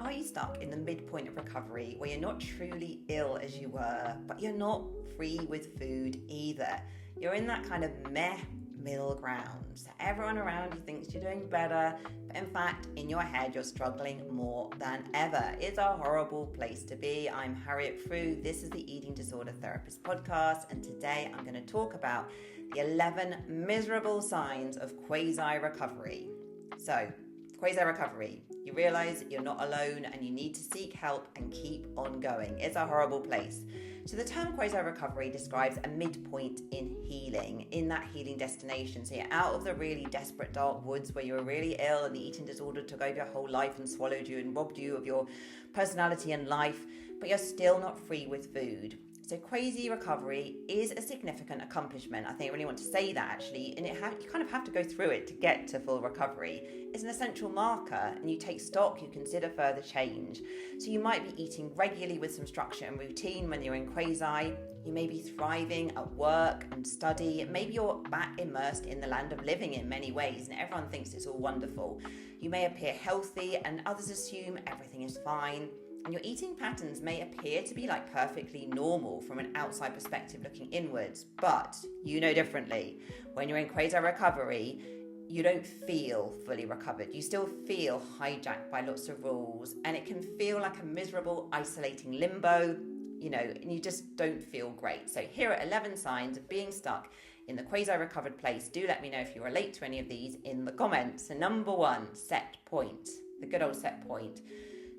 are you stuck in the midpoint of recovery where you're not truly ill as you were, but you're not free with food either? You're in that kind of meh middle ground. So everyone around you thinks you're doing better, but in fact, in your head, you're struggling more than ever. It's a horrible place to be. I'm Harriet Frew. This is the Eating Disorder Therapist podcast, and today I'm going to talk about the 11 miserable signs of quasi-recovery. So, quasi-recovery. You realize you're not alone and you need to seek help and keep on going. It's a horrible place. So the term quasi-recovery describes a midpoint in healing, in that healing destination. So you're out of the really desperate dark woods where you were really ill and the eating disorder took over your whole life and swallowed you and robbed you of your personality and life, but you're still not free with food. So quasi-recovery is a significant accomplishment. I think I really want to say that actually, and you kind of have to go through it to get to full recovery. It's an essential marker, and you take stock, you consider further change. So you might be eating regularly with some structure and routine when you're in quasi. You may be thriving at work and study. Maybe you're back immersed in the land of living in many ways, and everyone thinks it's all wonderful. You may appear healthy, and others assume everything is fine. And your eating patterns may appear to be like perfectly normal from an outside perspective looking inwards, but you know differently. When you're in quasi-recovery, you don't feel fully recovered. You still feel hijacked by lots of rules, and it can feel like a miserable, isolating limbo, and you just don't feel great. So here are 11 signs of being stuck in the quasi-recovered place. Do let me know if you relate to any of these in the comments. So number 1, set point, the good old set point.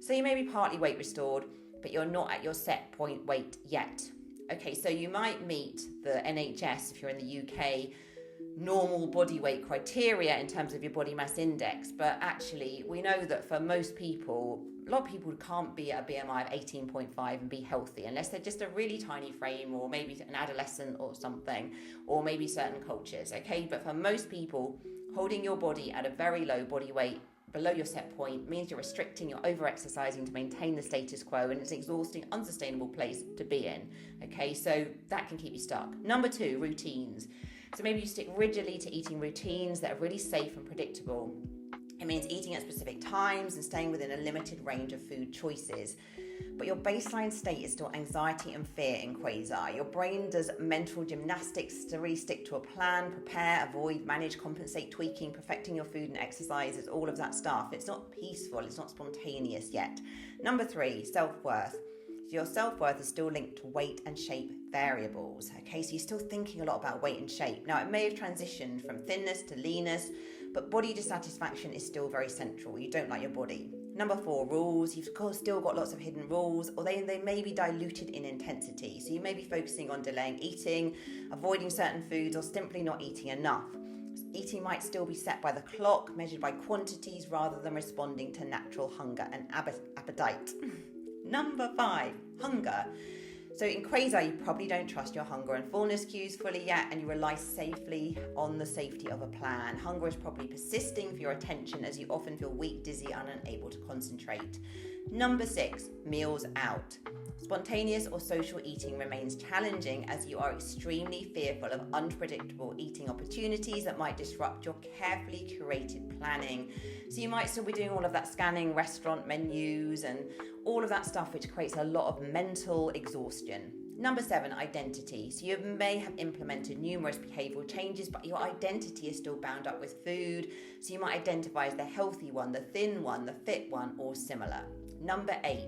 So you may be partly weight restored, but you're not at your set point weight yet. Okay, so you might meet the NHS, if you're in the UK, normal body weight criteria in terms of your body mass index. But actually, we know that for most people, a lot of people can't be at a BMI of 18.5 and be healthy unless they're just a really tiny frame, or maybe an adolescent or something, or maybe certain cultures, okay? But for most people, holding your body at a very low body weight below your set point means you're restricting, you're over-exercising to maintain the status quo, and it's an exhausting, unsustainable place to be in. Okay, so that can keep you stuck. Number 2, routines. So maybe you stick rigidly to eating routines that are really safe and predictable. It means eating at specific times and staying within a limited range of food choices. But your baseline state is still anxiety and fear in quasi. Your brain does mental gymnastics to really stick to a plan, prepare, avoid, manage, compensate, tweaking, perfecting your food and exercises, all of that stuff. It's not peaceful, it's not spontaneous yet. Number 3, self-worth. So your self-worth is still linked to weight and shape variables. Okay, so you're still thinking a lot about weight and shape. Now, it may have transitioned from thinness to leanness, but body dissatisfaction is still very central. You don't like your body. Number 4, rules. You've still got lots of hidden rules, or they may be diluted in intensity. So you may be focusing on delaying eating, avoiding certain foods, or simply not eating enough. Eating might still be set by the clock, measured by quantities rather than responding to natural hunger and appetite. Number 5, hunger. So in quasi, you probably don't trust your hunger and fullness cues fully yet, and you rely safely on the safety of a plan. Hunger is probably persisting for your attention as you often feel weak, dizzy, and unable to concentrate. Number 6, meals out. Spontaneous or social eating remains challenging as you are extremely fearful of unpredictable eating opportunities that might disrupt your carefully curated planning. So you might still be doing all of that scanning restaurant menus and all of that stuff, which creates a lot of mental exhaustion. Number 7, identity. So you may have implemented numerous behavioural changes, but your identity is still bound up with food. So you might identify as the healthy one, the thin one, the fit one, or similar. Number 8,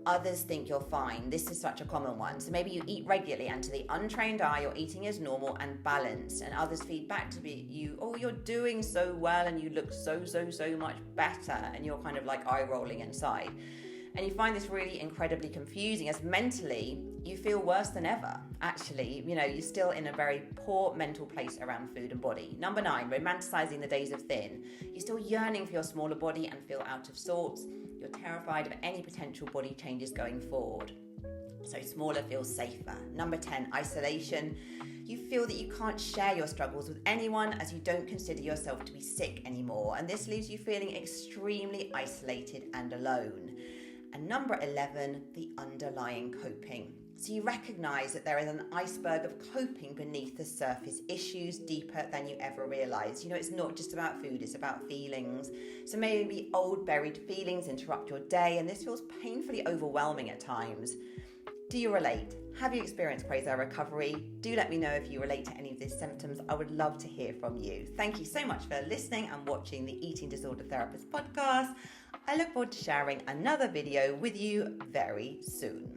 others think you're fine. This is such a common one. So maybe you eat regularly, and to the untrained eye, your eating is normal and balanced, and others feed back to you, oh, you're doing so well and you look so much better, and you're kind of like eye rolling inside. And you find this really incredibly confusing, as mentally you feel worse than ever. Actually, you're still in a very poor mental place around food and body. Number 9, romanticizing the days of thin. You're still yearning for your smaller body and feel out of sorts. You're terrified of any potential body changes going forward. So smaller feels safer. Number 10, isolation. You feel that you can't share your struggles with anyone as you don't consider yourself to be sick anymore. And this leaves you feeling extremely isolated and alone. And number 11, the underlying coping. So you recognize that there is an iceberg of coping beneath the surface, issues deeper than you ever realized. It's not just about food, it's about feelings. So maybe old buried feelings interrupt your day, and this feels painfully overwhelming at times. Do you relate? Have you experienced quasi-recovery? Do let me know if you relate to any of these symptoms. I would love to hear from you. Thank you so much for listening and watching the Eating Disorder Therapist podcast. I look forward to sharing another video with you very soon.